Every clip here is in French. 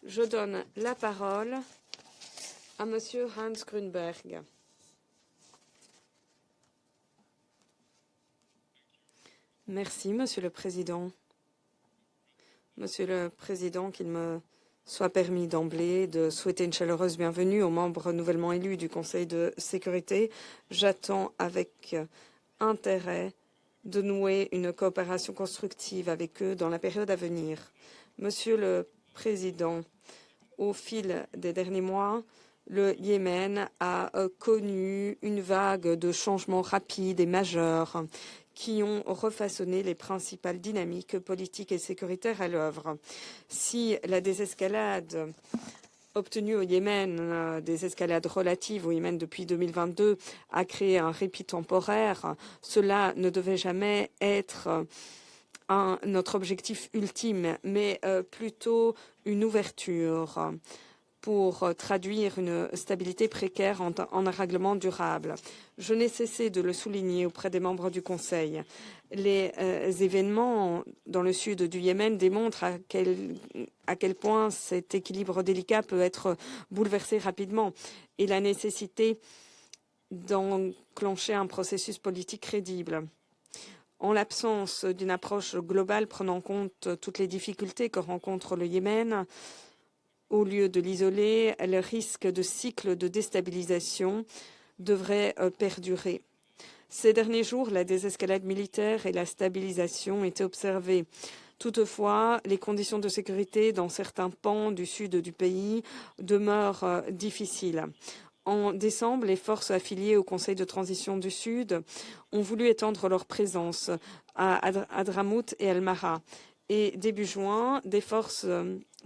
Je donne la parole à Monsieur Hans Grünberg. Merci, Monsieur le Président. Monsieur le Président, qu'il me soit permis d'emblée de souhaiter une chaleureuse bienvenue aux membres nouvellement élus du Conseil de sécurité. J'attends avec intérêt de nouer une coopération constructive avec eux dans la période à venir. Monsieur le Président, au fil des derniers mois, le Yémen a connu une vague de changements rapides et majeurs qui ont refaçonné les principales dynamiques politiques et sécuritaires à l'œuvre. Si la désescalade obtenue au Yémen, des escalades relatives au Yémen depuis 2022, a créé un répit temporaire, cela ne devait jamais être notre objectif ultime, mais plutôt une ouverture pour traduire une stabilité précaire en un règlement durable. Je n'ai cessé de le souligner auprès des membres du Conseil. Les événements dans le sud du Yémen démontrent à quel point cet équilibre délicat peut être bouleversé rapidement et la nécessité d'enclencher un processus politique crédible. En l'absence d'une approche globale prenant en compte toutes les difficultés que rencontre le Yémen, au lieu de l'isoler, le risque de cycle de déstabilisation devrait perdurer. Ces derniers jours, la désescalade militaire et la stabilisation étaient observées. Toutefois, les conditions de sécurité dans certains pans du sud du pays demeurent difficiles. En décembre, les forces affiliées au Conseil de transition du Sud ont voulu étendre leur présence à Hadramout et Al-Mara. Et début juin, des forces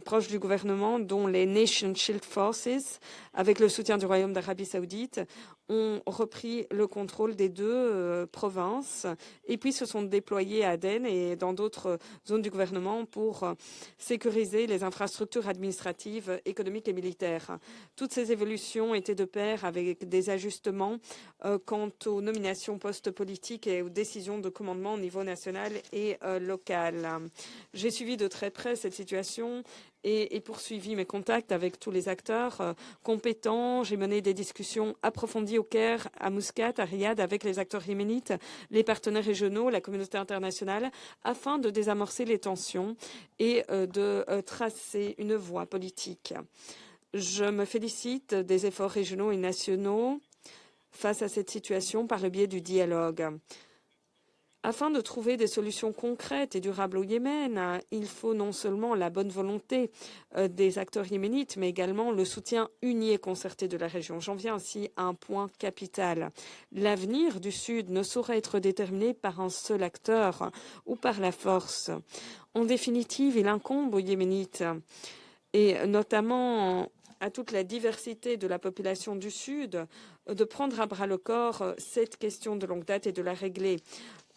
proches du gouvernement, dont les Nation Shield Forces, avec le soutien du Royaume d'Arabie Saoudite, ont repris le contrôle des deux provinces et puis se sont déployés à Aden et dans d'autres zones du gouvernement pour sécuriser les infrastructures administratives, économiques et militaires. Toutes ces évolutions étaient de pair avec des ajustements quant aux nominations postes politiques et aux décisions de commandement au niveau national et local. J'ai suivi de très près cette situation et poursuivi mes contacts avec tous les acteurs compétents. J'ai mené des discussions approfondies au Caire, à Muscat, à Riyad, avec les acteurs yéménites, les partenaires régionaux, la communauté internationale, afin de désamorcer les tensions et de tracer une voie politique. Je me félicite des efforts régionaux et nationaux face à cette situation par le biais du dialogue. Afin de trouver des solutions concrètes et durables au Yémen, il faut non seulement la bonne volonté des acteurs yéménites, mais également le soutien uni et concerté de la région. J'en viens ainsi à un point capital. L'avenir du Sud ne saurait être déterminé par un seul acteur ou par la force. En définitive, il incombe aux Yéménites, et notamment à toute la diversité de la population du Sud, de prendre à bras-le-corps cette question de longue date et de la régler.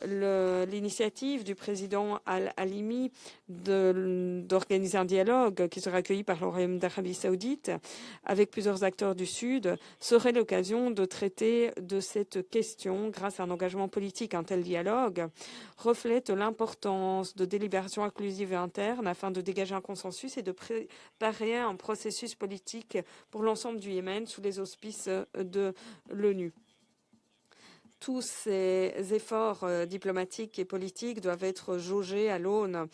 L'initiative du président Al-Halimi d'organiser un dialogue qui sera accueilli par le Royaume d'Arabie Saoudite avec plusieurs acteurs du Sud serait l'occasion de traiter de cette question grâce à un engagement politique. Un tel dialogue reflète l'importance de délibérations inclusives et internes afin de dégager un consensus et de préparer un processus politique pour l'ensemble du Yémen sous les auspices de l'ONU. Tous ces efforts diplomatiques et politiques doivent être jaugés à l'aune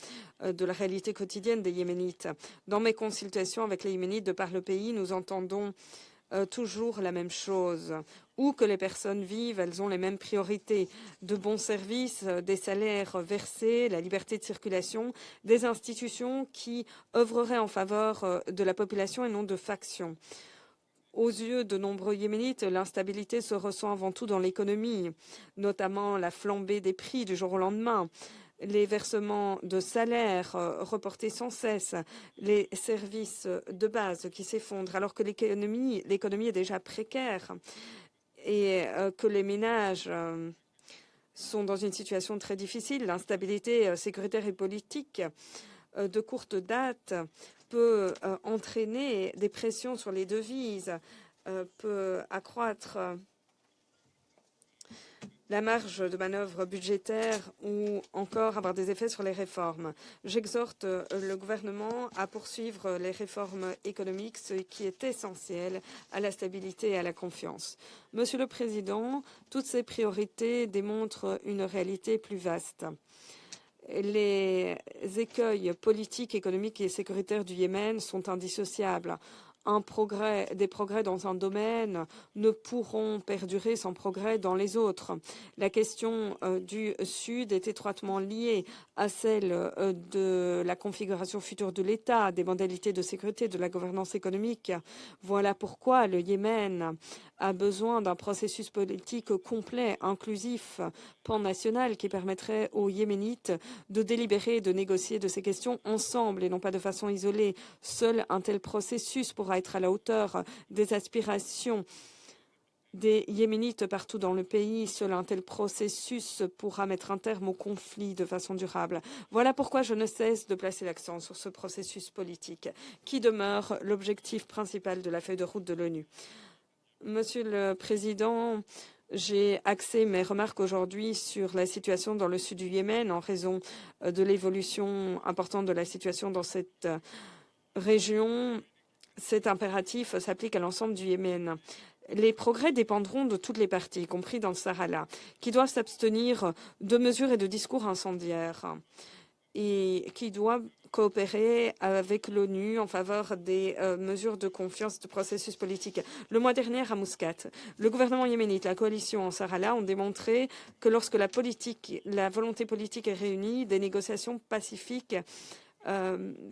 de la réalité quotidienne des Yéménites. Dans mes consultations avec les Yéménites de par le pays, nous entendons toujours la même chose. Où que les personnes vivent, elles ont les mêmes priorités. De bons services, des salaires versés, la liberté de circulation, des institutions qui œuvreraient en faveur de la population et non de factions. Aux yeux de nombreux Yéménites, l'instabilité se ressent avant tout dans l'économie, notamment la flambée des prix du jour au lendemain, les versements de salaires reportés sans cesse, les services de base qui s'effondrent, alors que l'économie est déjà précaire et que les ménages sont dans une situation très difficile. L'instabilité sécuritaire et politique de courte date peut entraîner des pressions sur les devises, peut accroître la marge de manœuvre budgétaire ou encore avoir des effets sur les réformes. J'exhorte le gouvernement à poursuivre les réformes économiques, ce qui est essentiel à la stabilité et à la confiance. Monsieur le Président, toutes ces priorités démontrent une réalité plus vaste. Les écueils politiques, économiques et sécuritaires du Yémen sont indissociables. Des progrès dans un domaine ne pourront perdurer sans progrès dans les autres. La question du Sud est étroitement liée à celle de la configuration future de l'État, des modalités de sécurité, de la gouvernance économique. Voilà pourquoi le Yémen a besoin d'un processus politique complet, inclusif, pan-national, qui permettrait aux Yéménites de délibérer et de négocier de ces questions ensemble et non pas de façon isolée. Seul un tel processus pourra être à la hauteur des aspirations des Yéménites partout dans le pays. Seul un tel processus pourra mettre un terme au conflit de façon durable. Voilà pourquoi je ne cesse de placer l'accent sur ce processus politique qui demeure l'objectif principal de la feuille de route de l'ONU. Monsieur le Président, j'ai axé mes remarques aujourd'hui sur la situation dans le sud du Yémen en raison de l'évolution importante de la situation dans cette région. Cet impératif s'applique à l'ensemble du Yémen. Les progrès dépendront de toutes les parties, y compris dans le Sahara, qui doivent s'abstenir de mesures et de discours incendiaires et qui doivent coopérer avec l'ONU en faveur des mesures de confiance du processus politique. Le mois dernier, à Muscat, le gouvernement yéménite, la coalition Ansar-Allah ont démontré que lorsque la volonté politique est réunie, des négociations pacifiques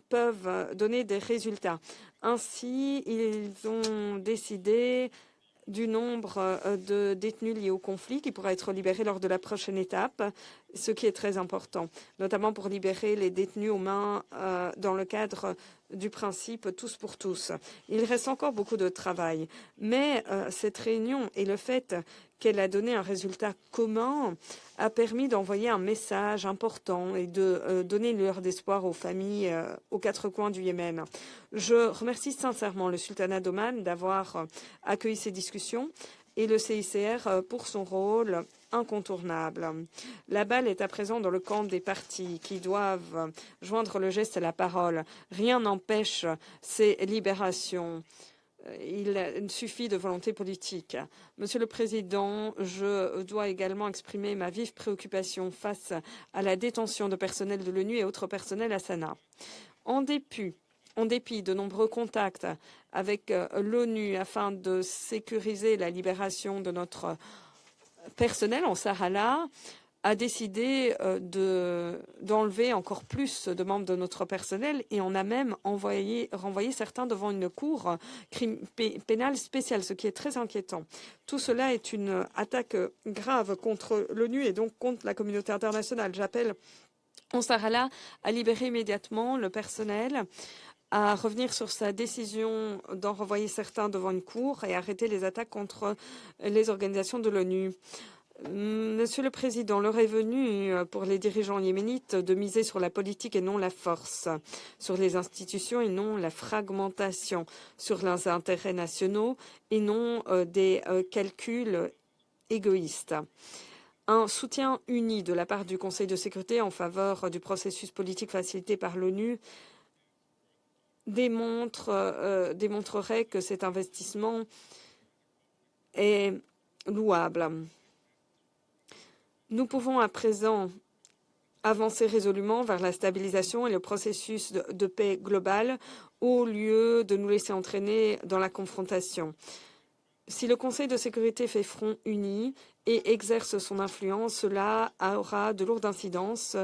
peuvent donner des résultats. Ainsi, ils ont décidé du nombre de détenus liés au conflit qui pourra être libérés lors de la prochaine étape, ce qui est très important, notamment pour libérer les détenus aux mains dans le cadre du principe tous pour tous. Il reste encore beaucoup de travail, mais cette réunion et le fait qu'elle a donné un résultat commun a permis d'envoyer un message important et de donner une lueur d'espoir aux familles aux quatre coins du Yémen. Je remercie sincèrement le sultanat d'Oman d'avoir accueilli ces discussions et le CICR pour son rôle incontournable. La balle est à présent dans le camp des partis qui doivent joindre le geste à la parole. Rien n'empêche ces libérations. Il suffit de volonté politique. Monsieur le Président, je dois également exprimer ma vive préoccupation face à la détention de personnel de l'ONU et autres personnels à Sanaa. En dépit de nombreux contacts avec l'ONU afin de sécuriser la libération de notre personnel en Sahara, a décidé d'enlever encore plus de membres de notre personnel et on a même renvoyé certains devant une cour pénale spéciale, ce qui est très inquiétant. Tout cela est une attaque grave contre l'ONU et donc contre la communauté internationale. J'appelle Ansar-Allah à libérer immédiatement le personnel, à revenir sur sa décision d'en renvoyer certains devant une cour et arrêter les attaques contre les organisations de l'ONU. Monsieur le Président, l'heure est venue pour les dirigeants yéménites de miser sur la politique et non la force, sur les institutions et non la fragmentation, sur leurs intérêts nationaux et non des calculs égoïstes. Un soutien uni de la part du Conseil de sécurité en faveur du processus politique facilité par l'ONU démontrerait que cet investissement est louable. Nous pouvons à présent avancer résolument vers la stabilisation et le processus de paix globale au lieu de nous laisser entraîner dans la confrontation. Si le Conseil de sécurité fait front uni et exerce son influence, cela aura de lourdes incidences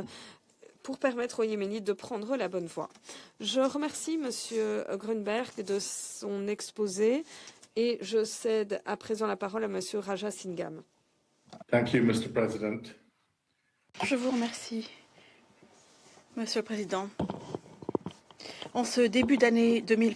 pour permettre aux Yéménites de prendre la bonne voie. Je remercie M. Grunberg de son exposé et je cède à présent la parole à M. Raja Singham. Thank you, Mr. President. Je vous remercie, Monsieur le Président. En ce début d'année 2020,